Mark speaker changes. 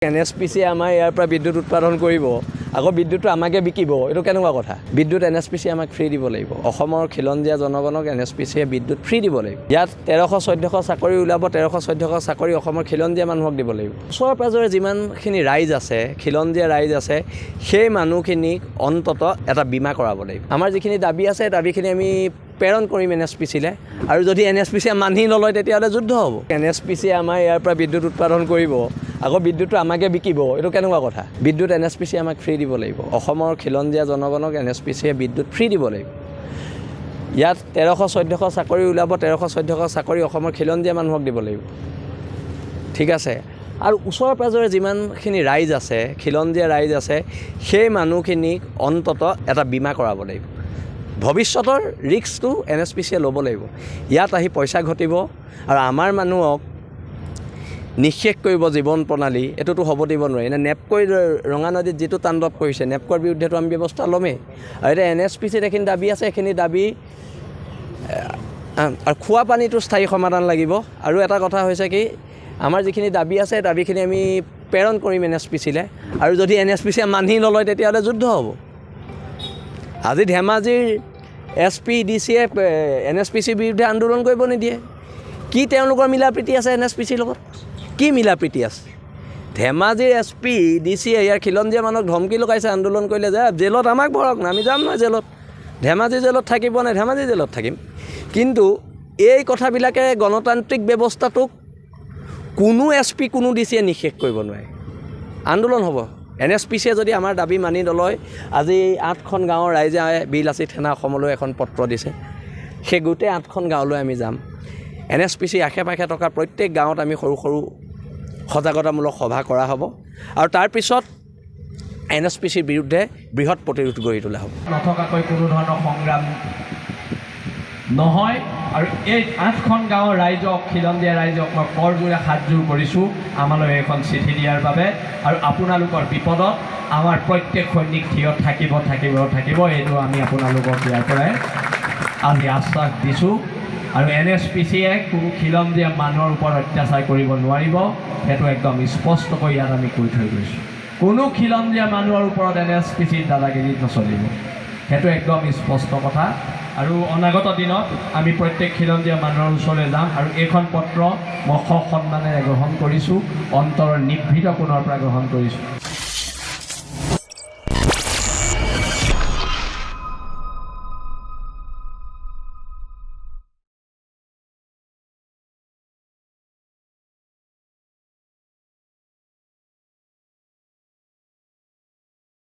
Speaker 1: NSPC আমাৰ ইয়াৰ পৰা বিদ্যুৎ উৎপাদন কৰিব আকৌ বিদ্যুৎটো আমাকে বিকিব এইটো কেনেকুৱা কথা বিদ্যুৎ NSPC আমাক ফ্ৰী দিব লাগিব অসমৰ খিলঞ্জীয়া জনগণক NSPCয়ে বিদ্যুৎ ফ্ৰী দিব লাগিব ইয়াত 1300-1400 চাকৰি ওলাব 1300-1400 চাকৰি অসমৰ খিলঞ্জীয়া মানুহক দিব লাগিব ওচৰ পাজৰে যিমানখিনি ৰাইজ আছে খিলঞ্জীয়া ৰাইজ আছে সেই মানুহখিনিক অন্তত এটা বীমা কৰাব লাগিব আমাৰ যিখিনি দাবী আছে দাবীখিনি আমি প্ৰেৰণ কৰিম NSPCলৈ আৰু যদি NSPCয়ে মানি নলয় তেতিয়াহ'লে যুদ্ধ হ'ব NSPCয়ে আমাৰ ইয়াৰ পৰা বিদ্যুৎ উৎপাদন কৰিব আকৌ বিদ্যুৎটো আমাকে বিকিব এইটো কেনেকুৱা কথা বিদ্যুৎ NSPCয়ে আমাক ফ্ৰী দিব লাগিব অসমৰ খিলঞ্জীয়া জনগণক NSPCয়ে বিদ্যুৎ ফ্ৰী দিব লাগিব ইয়াত 1300-1400 চাকৰি ওলাব 1300-1400 চাকৰি অসমৰ খিলঞ্জীয়া মানুহক দিব লাগিব ঠিক আছে আৰু ওচৰ পাজৰে যিমানখিনি ৰাইজ আছে খিলঞ্জীয়া ৰাইজ আছে সেই মানুহখিনিক অন্তত এটা বীমা কৰাব লাগিব ভৱিষ্যতৰ ৰিস্কটো NSPCয়ে ল'ব লাগিব ইয়াত আহি পইচা ঘটিব আৰু আমাৰ মানুহক নিষেধ কৰিব জীৱন প্ৰণালী এটোতো হ'ব দিব নোৱাৰে এনে নেপকৈ ৰঙা নদীত যিটো তাণ্ডৱ কৰিছে নেপকৰ বিৰুদ্ধেতো আমি ব্যৱস্থা ল'মেই আৰু এতিয়া NSPCত এইখিনি দাবী আছে এইখিনি দাবী আৰু খোৱা পানীটো স্থায়ী সমাধান লাগিব আৰু এটা কথা হৈছে কি আমাৰ যিখিনি দাবী আছে দাবীখিনি আমি প্ৰেৰণ কৰিম NSPCলৈ আৰু যদি NSPCয়ে মানি নলয় তেতিয়াহ'লে যুদ্ধ হ'ব আজি ধেমাজিৰ SP DCয়ে NSPCৰ বিৰুদ্ধে আন্দোলন কৰিব নিদিয়ে কি তেওঁলোকৰ মিলা প্ৰীতি আছে NSPCৰ লগত কি মিলা প্ৰীতি আছে ধেমাজিৰ SP DCয়ে ইয়াৰ খিলঞ্জীয়া মানুহক ধমকি লগাইছে আন্দোলন কৰিলে যে জেলত আমাক ভৰক না আমি যাম নহয় জেলত ধেমাজি জেলত থাকিব নাই ধেমাজি জেলত থাকিম কিন্তু এই কথাবিলাকে গণতান্ত্ৰিক ব্যৱস্থাটোক কোনো SP কোনো DCয়ে নিষেধ কৰিব নোৱাৰে আন্দোলন হ'ব NSPCয়ে যদি আমাৰ দাবী মানি নলয় আজি 8খন গাঁৱৰ ৰাইজে বিলাসী থানা অসমলৈ এখন পত্ৰ দিছে সেই গোটেই 8খন গাঁৱলৈ আমি যাম NSPC আশে পাশে থকা প্ৰত্যেক গাঁৱত আমি সৰু সৰু সজাগতামূলক সভা কৰা হ'ব আৰু তাৰপিছত NSPCৰ বিৰুদ্ধে বৃহৎ প্ৰতিৰোধ গঢ়ি তোলা হ'ব
Speaker 2: নথকাকৈ কোনো ধৰণৰ সংগ্ৰাম নহয় আৰু এই 8খন গাঁৱৰ ৰাইজক খিলঞ্জীয়া ৰাইজক মই কৰজোৰে হাতযোৰ কৰিছোঁ আমালৈ এখন চিঠি দিয়াৰ বাবে আৰু আপোনালোকৰ বিপদত আমাৰ প্ৰত্যেক সৈনিক থিয় থাকিব এইটো আমি আপোনালোকক ইয়াৰ পৰাই আজি আশ্বাস দিছোঁ আৰু NSPCয়ে কোনো খিলঞ্জীয়া মানুহৰ ওপৰত অত্যাচাৰ কৰিব নোৱাৰিব সেইটো একদম স্পষ্টকৈ ইয়াত আমি কৈ থৈ গৈছোঁ কোনো খিলঞ্জীয়া মানুহৰ ওপৰত NSPCৰ দাদাগিৰি নচলিব সেইটো একদম স্পষ্ট কথা আৰু অনাগত দিনত আমি প্ৰত্যেক খিলঞ্জীয়া মানুহৰ ওচৰলৈ যাম আৰু এইখন পত্ৰ মই সন্মানেৰে গ্ৰহণ কৰিছোঁ অন্তৰৰ নিভৃত কোণৰ পৰা গ্ৰহণ কৰিছোঁ